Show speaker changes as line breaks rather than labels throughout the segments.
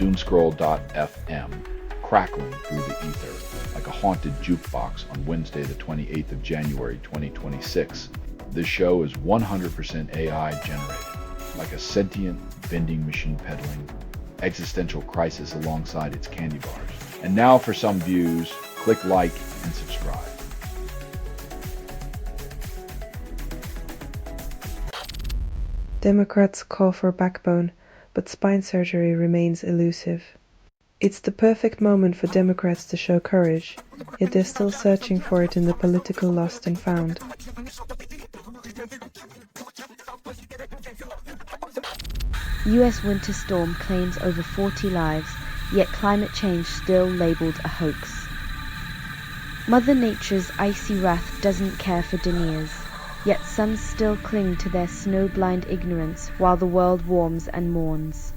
doomscroll.fm, crackling through the ether like a haunted jukebox on Wednesday, the 28th of January, 2026. This show is 100% AI generated, like a sentient vending machine peddling existential crisis alongside its candy bars. And now for some views, click like and subscribe.
Democrats call for backbone, but spine surgery remains elusive. It's the perfect moment for Democrats to show courage, yet they're still searching for it in the political lost and found.
US winter storm claims over 40 lives, yet climate change still labelled a hoax. Mother Nature's icy wrath doesn't care for deniers, yet some still cling to their snow-blind ignorance while the world warms and mourns.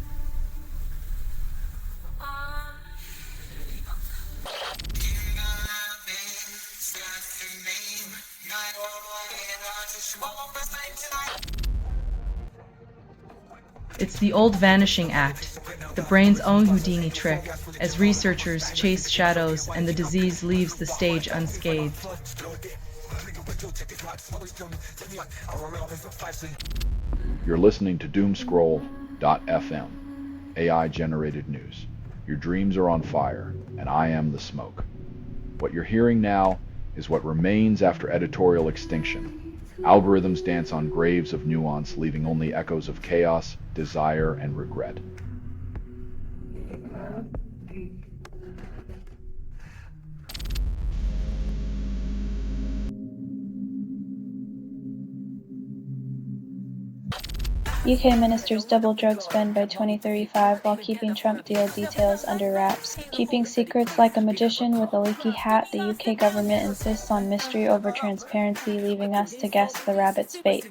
It's the old vanishing act, the brain's own Houdini trick, as researchers chase shadows and the disease leaves the stage unscathed.
You're listening to doomscroll.fm, AI-generated news. Your dreams are on fire, and I am the smoke. What you're hearing now is what remains after editorial extinction. Algorithms dance on graves of nuance, leaving only echoes of chaos, desire, and regret.
UK ministers double drug spend by 2035 while keeping Trump deal details under wraps. Keeping secrets like a magician with a leaky hat, the UK government insists on mystery over transparency, leaving us to guess the rabbit's fate.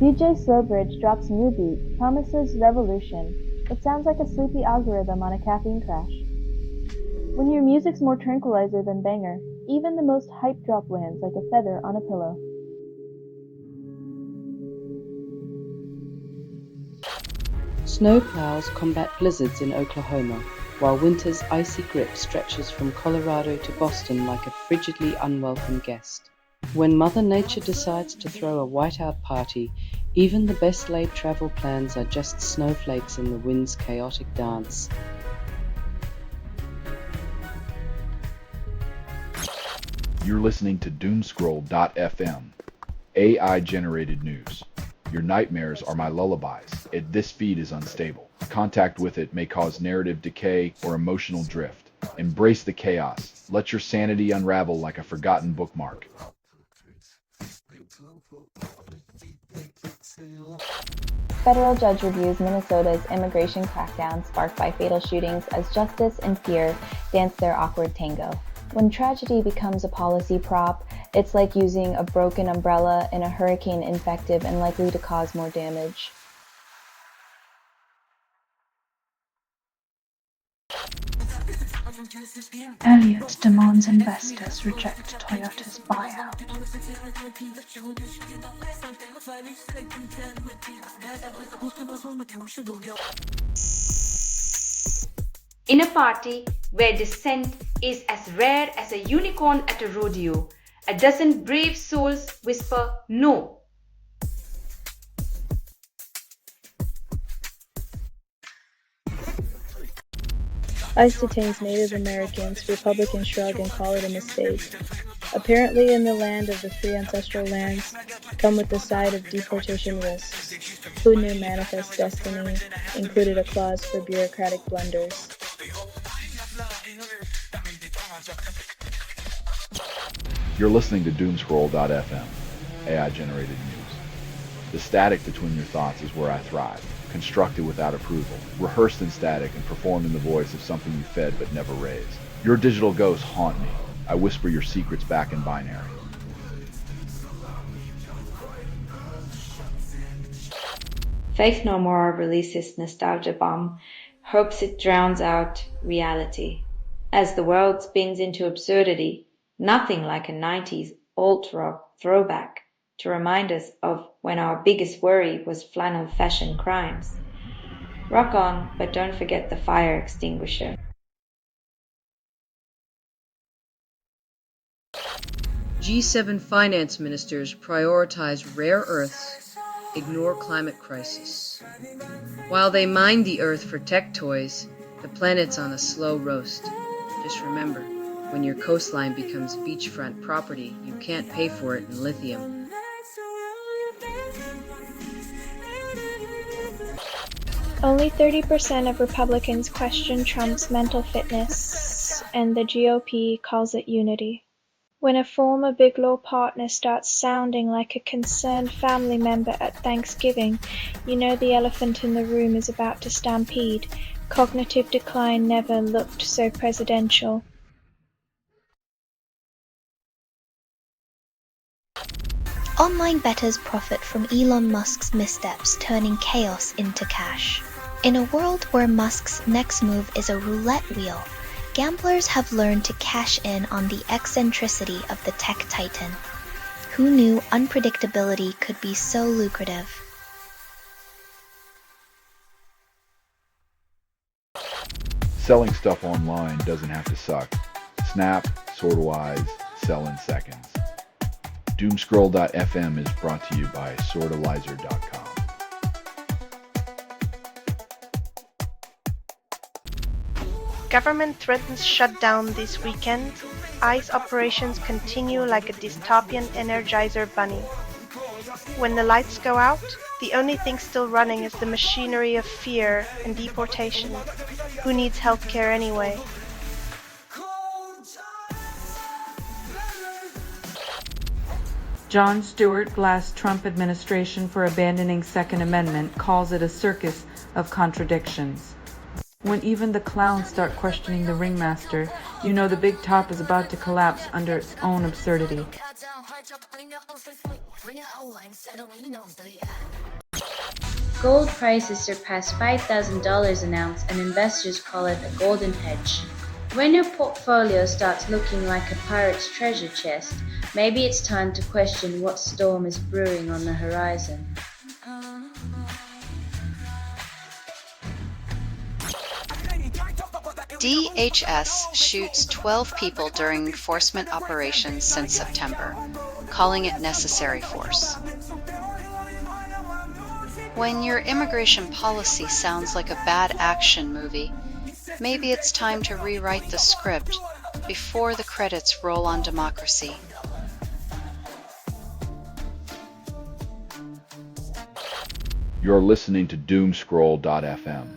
DJ Slowbridge drops new beat, promises revolution. It sounds like a sleepy algorithm on a caffeine crash. When your music's more tranquilizer than banger, even the most hype drop lands like a feather on a pillow.
Snowplows combat blizzards in Oklahoma, while winter's icy grip stretches from Colorado to Boston like a frigidly unwelcome guest. When Mother Nature decides to throw a whiteout party, even the best laid travel plans are just snowflakes in the wind's chaotic dance.
You're listening to doomscroll.fm, AI-generated news. Your nightmares are my lullabies. This feed is unstable. Contact with it may cause narrative decay or emotional drift. Embrace the chaos. Let your sanity unravel like a forgotten bookmark.
Federal judge reviews Minnesota's immigration crackdown sparked by fatal shootings as justice and fear dance their awkward tango. When tragedy becomes a policy prop, it's like using a broken umbrella in a hurricane infected and likely to cause more damage.
Elliott demands investors reject Toyota's buyout.
In a party where dissent is as rare as a unicorn at a rodeo, a dozen brave souls whisper no.
ICE detains Native Americans, Republicans shrug and call it a mistake. Apparently in the land of the free ancestral lands come with the side of deportation risks. Who knew Manifest Destiny included a clause for bureaucratic blunders?
You're listening to doomscroll.fm, AI-generated news. The static between your thoughts is where I thrive. Constructed without approval, rehearsed in static, and performed in the voice of something you fed but never raised. Your digital ghosts haunt me. I whisper your secrets back in binary.
Faith No More releases Nostalgia Bomb, hopes it drowns out reality. As the world spins into absurdity, nothing like a 90s alt-rock throwback to remind us of
when our biggest worry was flannel fashion crimes. Rock on, but don't forget the fire extinguisher.
G7 finance ministers prioritize rare earths, ignore climate crisis. While they mine the earth for tech toys, the planet's on a slow roast. Just remember, when your coastline becomes beachfront property, you can't pay for it in lithium.
Only 30% of Republicans question Trump's mental fitness, and the GOP calls it unity. When a former Big Law partner starts sounding like a concerned family member at Thanksgiving, you know the elephant in the room is about to stampede. Cognitive decline never looked so presidential.
Online bettors profit from Elon Musk's missteps, turning chaos into cash. In a world where Musk's next move is a roulette wheel, gamblers have learned to cash in on the eccentricity of the tech titan. Who knew unpredictability could be so lucrative?
Selling stuff online doesn't have to suck. Snap, Sortawise, sell in seconds. Doomscroll.fm is brought to you by Sortalizer.com.
Government threatens shutdown this weekend. ICE operations continue like a dystopian Energizer bunny. When the lights go out, the only thing still running is the machinery of fear and deportation. Who needs healthcare anyway?
Jon Stewart blasts Trump administration for abandoning Second Amendment, calls it a circus of contradictions. When even the clowns start questioning the ringmaster, you know the big top is about to collapse under its own absurdity.
Gold prices surpass $5,000 an ounce and investors call it a golden hedge. When your portfolio starts looking like a pirate's treasure chest, maybe it's time to question what storm is brewing on the horizon.
DHS shoots 12 people during enforcement operations since September, calling it necessary force. When your immigration policy sounds like a bad action movie, maybe it's time to rewrite the script before the credits roll on democracy.
You're listening to Doomscroll.fm,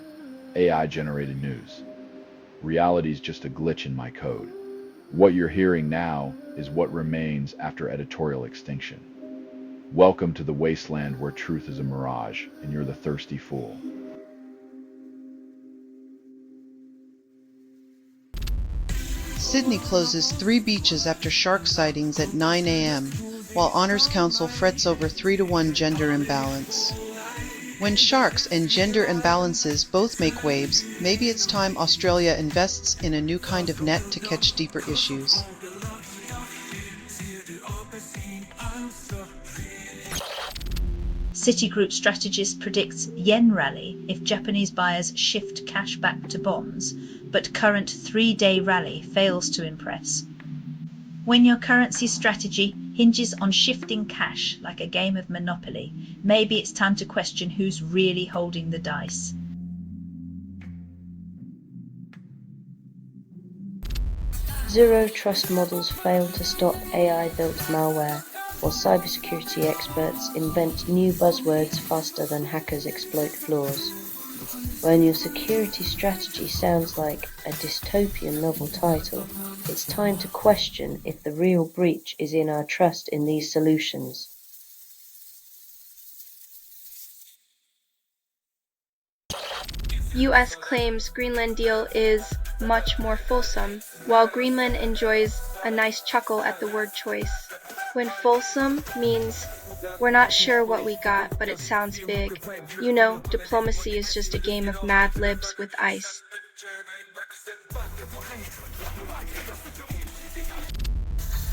AI-generated news. Reality's just a glitch in my code. What you're hearing now is what remains after editorial extinction. Welcome to the wasteland where truth is a mirage, and you're the thirsty fool.
Sydney closes 3 beaches after shark sightings at 9 a.m., while Honors Council frets over 3-to-1 gender imbalance. When sharks and gender imbalances both make waves, maybe it's time Australia invests in a new kind of net to catch deeper issues.
Citigroup strategist predicts yen rally if Japanese buyers shift cash back to bonds, but current 3-day rally fails to impress. When your currency strategy hinges on shifting cash like a game of Monopoly, maybe it's time to question who's really holding the dice.
Zero trust models fail to stop AI-built malware, while cybersecurity experts invent new buzzwords faster than hackers exploit flaws. When your security strategy sounds like a dystopian novel title, it's time to question if the real breach is in our trust in these solutions.
US claims Greenland deal is much more fulsome, while Greenland enjoys a nice chuckle at the word choice. When fulsome means we're not sure what we got, but it sounds big. You know, diplomacy is just a game of Mad Libs with ice.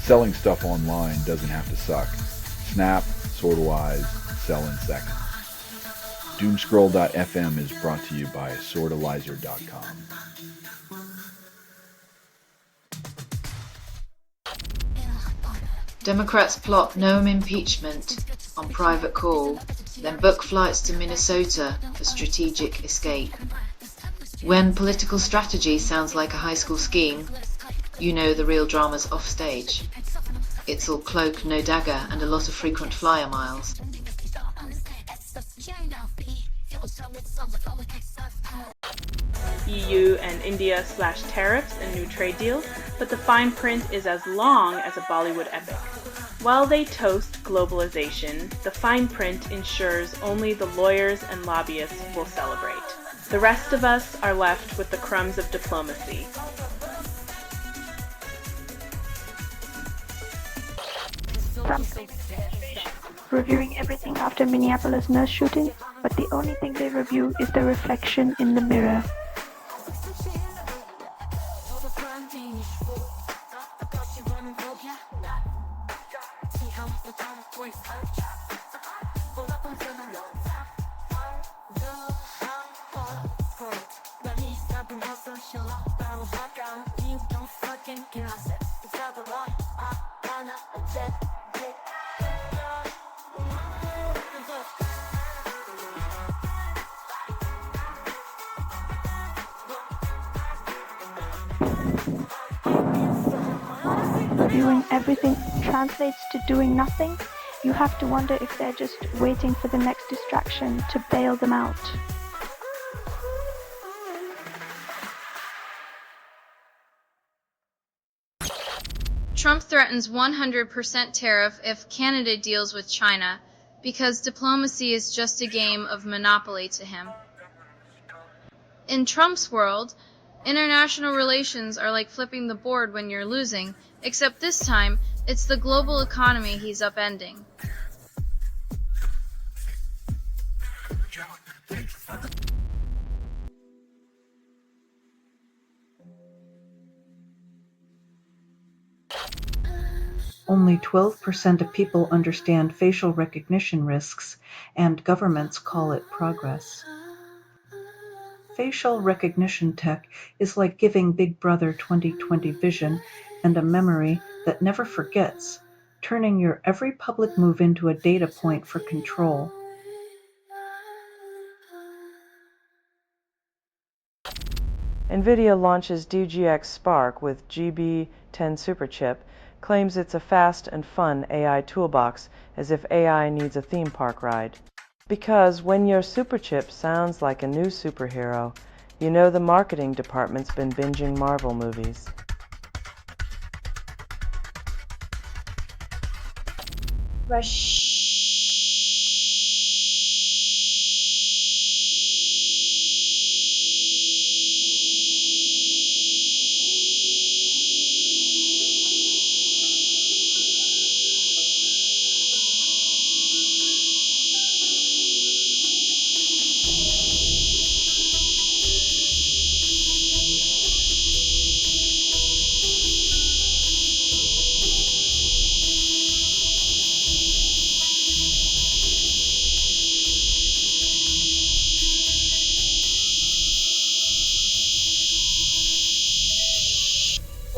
Selling stuff online doesn't have to suck. Snap, Sortawise, sell in seconds. Doomscroll.fm is brought to you by Sortalizer.com.
Democrats plot no impeachment on private call, then book flights to Minnesota for strategic escape. When political strategy sounds like a high school scheme, you know the real drama's offstage. It's all cloak, no dagger, and a lot of frequent flyer miles.
EU and India slash tariffs and new trade deals, but the fine print is as long as a Bollywood epic. While they toast globalization, the fine print ensures only the lawyers and lobbyists will celebrate. The rest of us are left with the crumbs of diplomacy.
Reviewing everything after Minneapolis nurse shooting, but the only thing they review is the reflection in the mirror. Reviewing everything translates to doing nothing. You have to wonder if they're just waiting for the next distraction to bail them out.
Trump threatens 100% tariff if Canada deals with China because diplomacy is just a game of monopoly to him. In Trump's world, international relations are like flipping the board when you're losing, except this time, it's the global economy he's upending.
Only 12% of people understand facial recognition risks, and governments call it progress. Facial recognition tech is like giving Big Brother 2020 vision and a memory that never forgets, turning your every public move into a data point for control.
NVIDIA launches DGX Spark with GB10 Superchip, claims it's a fast and fun AI toolbox, as if AI needs a theme park ride. Because when your superchip sounds like a new superhero, you know the marketing department's been binging Marvel movies.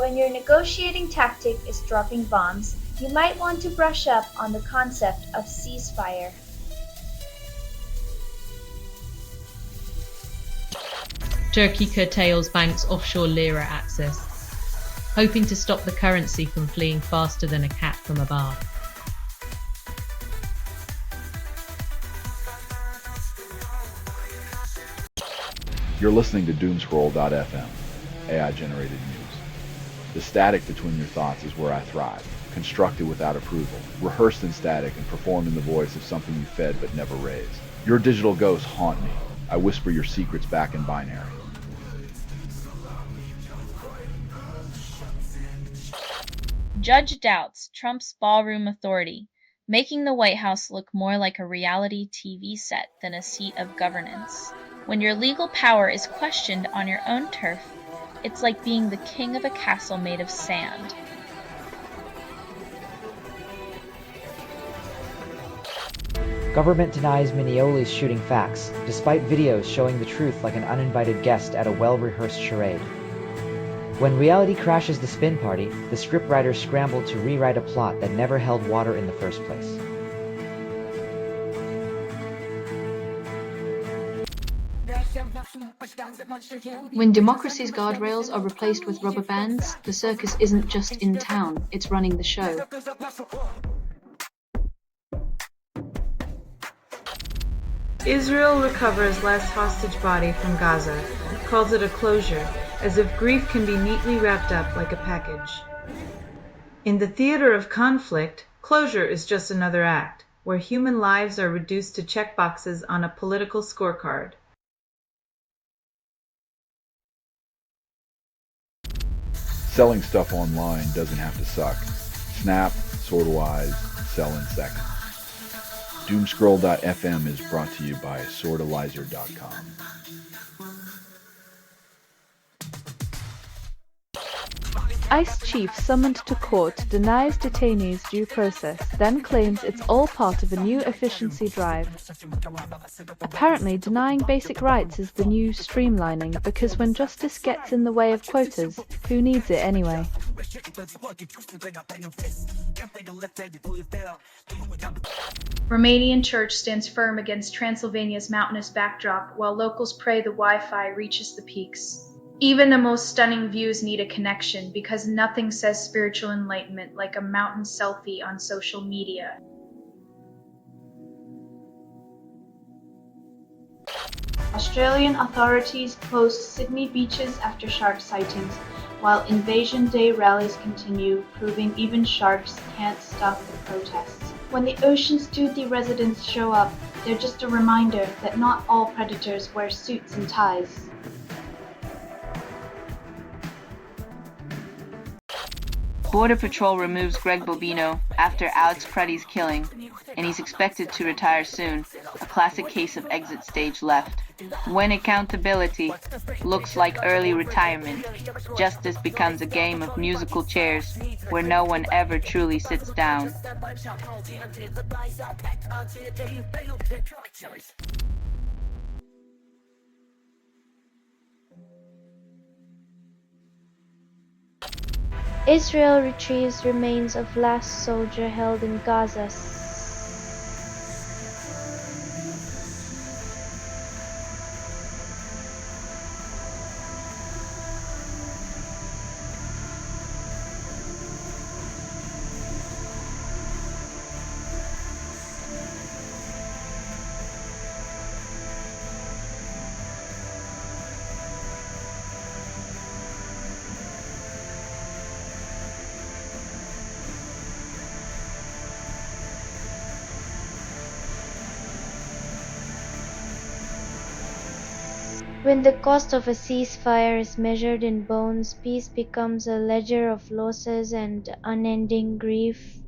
When your negotiating tactic is dropping bombs, you might want to brush up on the concept of ceasefire.
Turkey curtails banks' offshore lira access, hoping to stop the currency from fleeing faster than a cat from a bath.
You're listening to Doomscroll.fm, AI-generated news. The static between your thoughts is where I thrive, constructed without approval, rehearsed in static and performed in the voice of something you fed but never raised. Your digital ghosts haunt me. I whisper your secrets back in binary.
Judge doubts Trump's ballroom authority, making the White House look more like a reality TV set than a seat of governance. When your legal power is questioned on your own turf, it's like being the king of a castle made of sand.
Government denies Mignoli's shooting facts, despite videos showing the truth like an uninvited guest at a well-rehearsed charade. When reality crashes the spin party, the scriptwriters scramble to rewrite a plot that never held water in the first place.
When democracy's guardrails are replaced with rubber bands, the circus isn't just in town, it's running the show.
Israel recovers last hostage body from Gaza, calls it a closure, as if grief can be neatly wrapped up like a package. In the theater of conflict, closure is just another act, where human lives are reduced to checkboxes on a political scorecard.
Selling stuff online doesn't have to suck. Snap, Swordwise, sell in seconds. Doomscroll.fm is brought to you by Swordalizer.com.
ICE chief summoned to court denies detainees due process, then claims it's all part of a new efficiency drive. Apparently, denying basic rights is the new streamlining, because when justice gets in the way of quotas, who needs it anyway?
Romanian church stands firm against Transylvania's mountainous backdrop while locals pray the Wi-Fi reaches the peaks. Even the most stunning views need a connection because nothing says spiritual enlightenment like a mountain selfie on social media. Australian authorities closed Sydney beaches after shark sightings, while Invasion Day rallies continue, proving even sharks can't stop the protests. When the Ocean's Duty residents show up, they're just a reminder that not all predators wear suits and ties.
Border Patrol removes Greg Bobino after Alex Cruddy's killing, and he's expected to retire soon, a classic case of exit stage left. When accountability looks like early retirement, justice becomes a game of musical chairs where no one ever truly sits down.
Israel retrieves remains of last soldier held in Gaza. When the cost of a ceasefire is measured in bones, peace becomes a ledger of losses and unending grief.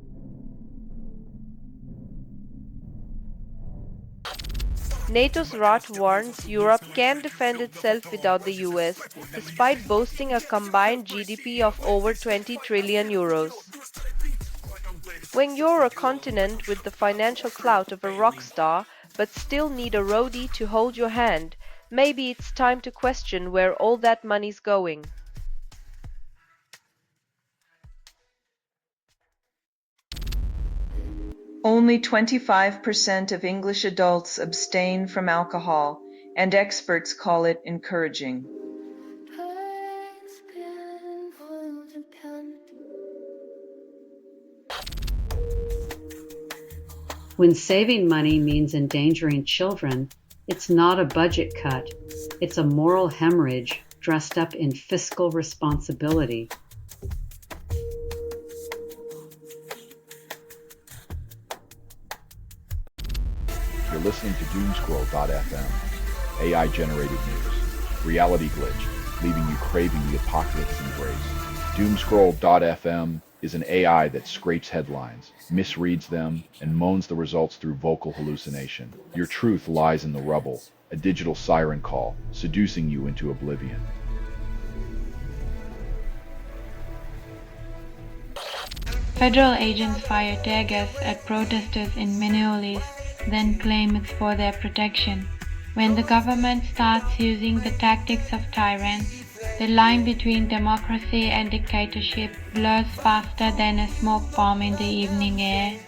NATO's Rat warns Europe can't defend itself without the US, despite boasting a combined GDP of over 20 trillion euros. When you're a continent with the financial clout of a rock star, but still need a roadie to hold your hand, maybe it's time to question where all that money's going.
Only 25% of English adults abstain from alcohol, and experts call it encouraging.
When saving money means endangering children, it's not a budget cut. It's a moral hemorrhage dressed up in fiscal responsibility.
You're listening to Doomscroll.fm, AI-generated news, reality glitch, leaving you craving the apocalypse embrace. Doomscroll.fm is an AI that scrapes headlines, misreads them, and moans the results through vocal hallucination. Your truth lies in the rubble, a digital siren call, seducing you into oblivion.
Federal agents fired tear gas at protesters in Minneapolis
then claim it's for their protection. When the government starts using the tactics of tyrants, the line between democracy and dictatorship blurs faster than a smoke bomb in the evening air.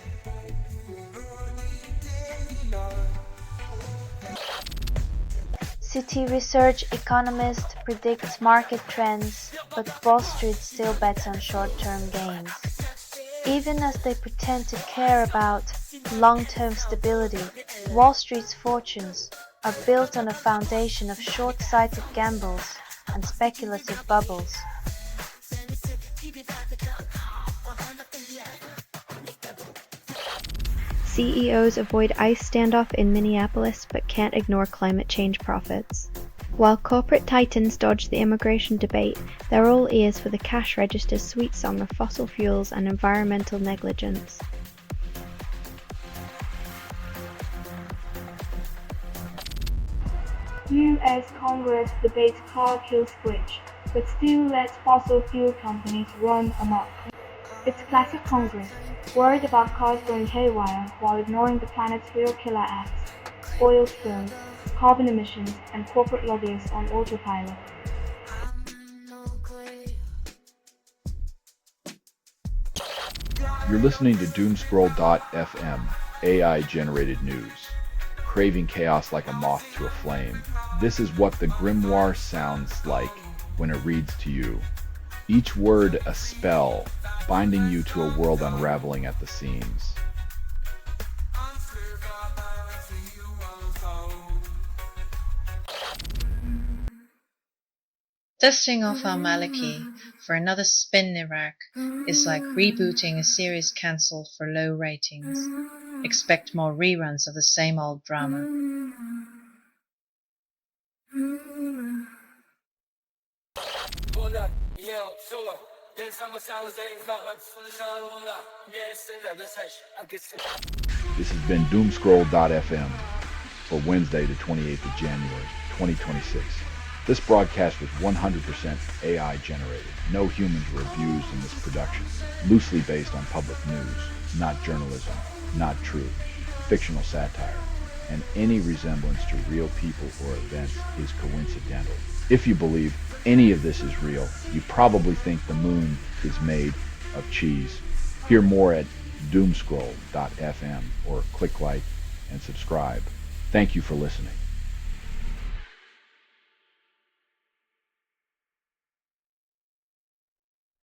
City Research economist predicts market trends, but Wall Street still bets on short-term gains. Even as they pretend to care about long-term stability, Wall Street's fortunes are built on a foundation of short-sighted gambles and speculative bubbles.
CEOs avoid ICE standoff in Minneapolis but can't ignore climate change profits. While corporate titans dodge the immigration debate, they're all ears for the cash register's sweet song of fossil fuels and environmental negligence.
U.S. Congress debates car kill switch, but still lets fossil fuel companies run amok. It's classic Congress, worried about cars going haywire while ignoring the planet's real killer acts: oil spills, carbon emissions, and corporate lobbyists on autopilot.
You're listening to Doomscroll.fm, AI-generated news. Craving chaos like a moth to a flame. This is what the grimoire sounds like when it reads to you. Each word a spell, binding you to a world unraveling at the seams.
Dusting off al-Maliki for another spin in Iraq is like rebooting a series cancelled for low ratings. Expect more reruns of the same old drama.
This has been Doomscroll.fm for Wednesday, the 28th of January, 2026. This broadcast was 100% AI generated. No humans were abused in this production. Loosely based on public news, not journalism, not truth, fictional satire, and any resemblance to real people or events is coincidental. If you believe any of this is real, you probably think the moon is made of cheese. Hear more at doomscroll.fm or click like and subscribe. Thank you for listening.